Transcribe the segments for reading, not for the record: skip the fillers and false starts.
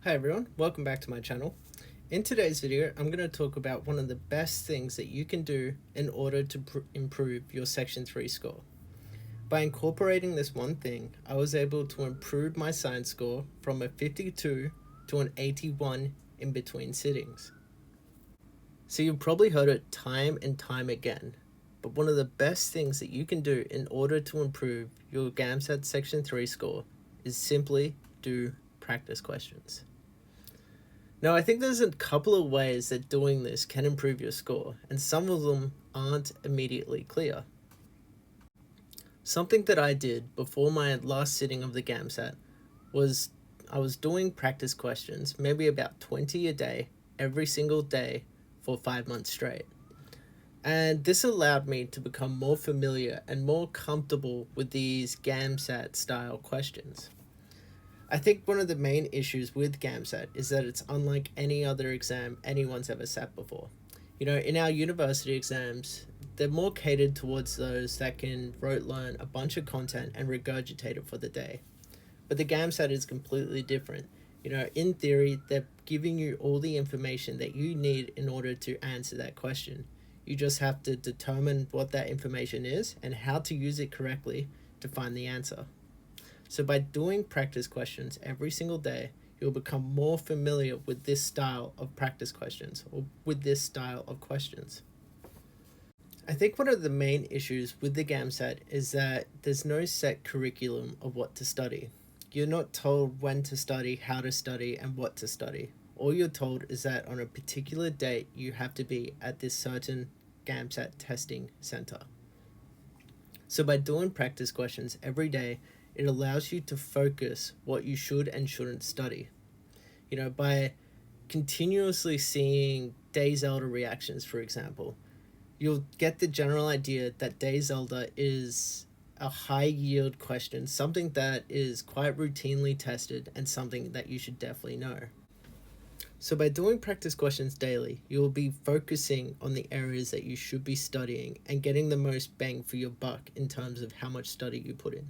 Hi everyone, welcome back to my channel. In today's video, I'm going to talk about one of the best things that you can do in order to improve your Section 3 score. By incorporating this one thing, I was able to improve my science score from a 52 to an 81 in between sittings. So you've probably heard it time and time again, but one of the best things that you can do in order to improve your Gamsat Section 3 score is simply do practice questions. Now, I think there's a couple of ways that doing this can improve your score, and some of them aren't immediately clear. Something that I did before my last sitting of the Gamsat was I was doing practice questions, maybe about 20 a day, every single day for 5 months straight. And this allowed me to become more familiar and more comfortable with these Gamsat style questions. I think one of the main issues with Gamsat is that it's unlike any other exam anyone's ever sat before. You know, in our university exams, they're more catered towards those that can rote learn a bunch of content and regurgitate it for the day. But the Gamsat is completely different. You know, in theory, they're giving you all the information that you need in order to answer that question. You just have to determine what that information is and how to use it correctly to find the answer. So by doing practice questions every single day, you'll become more familiar with this style of practice questions or with this style of questions. I think one of the main issues with the Gamsat is that there's no set curriculum of what to study. You're not told when to study, how to study, and what to study. All you're told is that on a particular date, you have to be at this certain Gamsat testing center. So by doing practice questions every day, it allows you to focus what you should and shouldn't study. You know, by continuously seeing Day Zelda reactions, for example, you'll get the general idea that Day Zelda is a high yield question, something that is quite routinely tested and something that you should definitely know. So by doing practice questions daily, you'll be focusing on the areas that you should be studying and getting the most bang for your buck in terms of how much study you put in.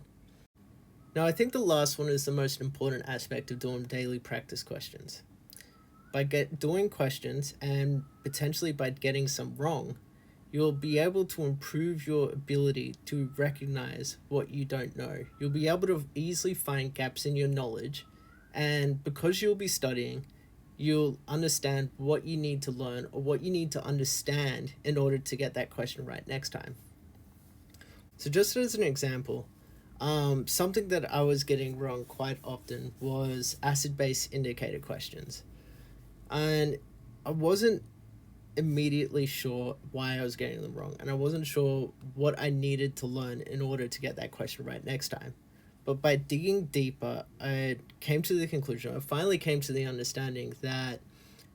Now, I think the last one is the most important aspect of doing daily practice questions. By doing questions and potentially by getting some wrong, you'll be able to improve your ability to recognize what you don't know. You'll be able to easily find gaps in your knowledge, and because you'll be studying, you'll understand what you need to learn or what you need to understand in order to get that question right next time. So just as an example, something that I was getting wrong quite often was acid-base indicator questions. And I wasn't immediately sure why I was getting them wrong, and I wasn't sure what I needed to learn in order to get that question right next time. But by digging deeper, I came to the conclusion, I finally came to the understanding that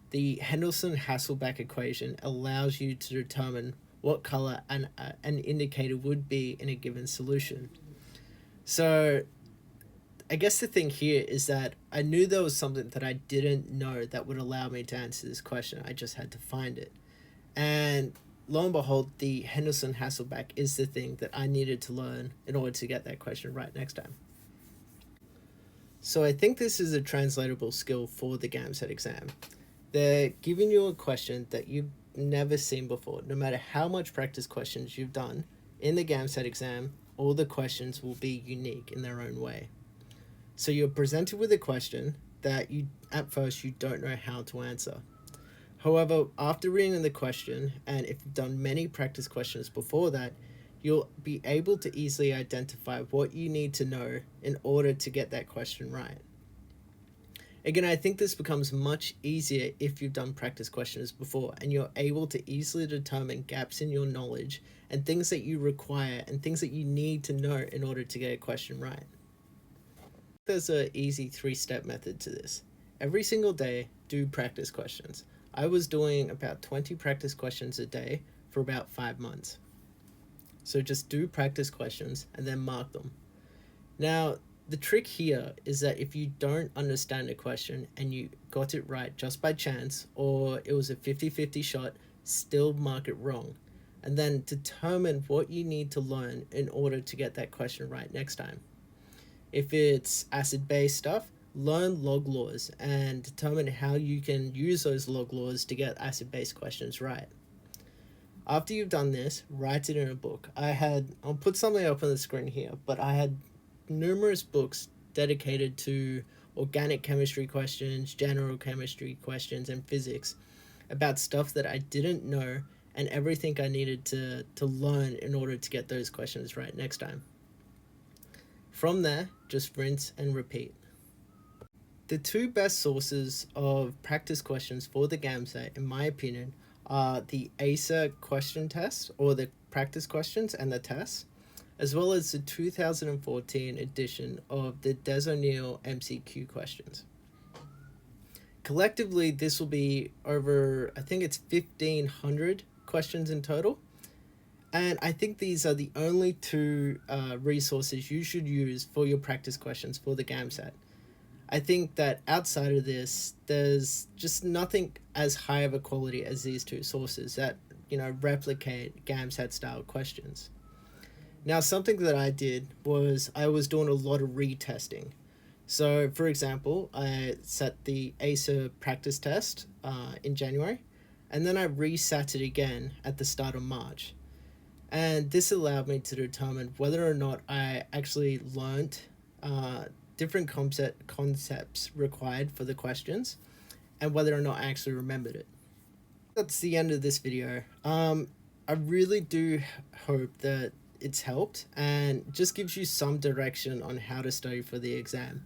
the Henderson-Hasselbalch equation allows you to determine what color an indicator would be in a given solution. So I guess the thing here is that I knew there was something that I didn't know that would allow me to answer this question. I just had to find it. And lo and behold, the Henderson-Hasselbalch is the thing that I needed to learn in order to get that question right next time. So I think this is a translatable skill for the Gamsat exam. They're giving you a question that you've never seen before. No matter how much practice questions you've done in the Gamsat exam, all the questions will be unique in their own way. So you're presented with a question that at first you don't know how to answer. However, after reading the question, and if you've done many practice questions before that, you'll be able to easily identify what you need to know in order to get that question right. Again, I think this becomes much easier if you've done practice questions before and you're able to easily determine gaps in your knowledge and things that you require and things that you need to know in order to get a question right. There's an easy 3-step method to this. Every single day, do practice questions. I was doing about 20 practice questions a day for about 5 months. So just do practice questions and then mark them. Now, the trick here is that if you don't understand a question and you got it right just by chance, or it was a 50-50 shot, still mark it wrong. And then determine what you need to learn in order to get that question right next time. If it's acid-base stuff, learn log laws and determine how you can use those log laws to get acid-base questions right. After you've done this, write it in a book. I'll put something up on the screen here, but I had numerous books dedicated to organic chemistry questions, general chemistry questions, and physics about stuff that I didn't know and everything I needed to learn in order to get those questions right next time. From there, just rinse and repeat. The two best sources of practice questions for the Gamsat, in my opinion, are the ASA question test, or the practice questions and the tests, as well as the 2014 edition of the Des O'Neill MCQ questions. Collectively, this will be over, I think it's 1,500 questions in total. And I think these are the only two resources you should use for your practice questions for the Gamsat. I think that outside of this, there's just nothing as high of a quality as these two sources that, replicate Gamsat style questions. Now, something that I did was I was doing a lot of retesting. So, for example, I set the ASA practice test in January, and then I resat it again at the start of March. And this allowed me to determine whether or not I actually learned different concepts required for the questions and whether or not I actually remembered it. That's the end of this video. I really do hope that it's helped and just gives you some direction on how to study for the exam.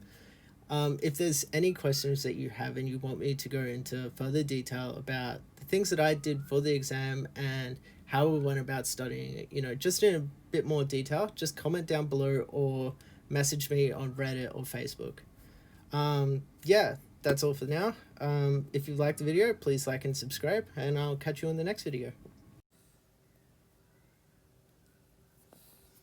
If there's any questions that you have and you want me to go into further detail about the things that I did for the exam and how we went about studying it, just in a bit more detail, just comment down below or message me on Reddit or Facebook. Yeah, that's all for now. If you liked the video, please like and subscribe, and I'll catch you in the next video.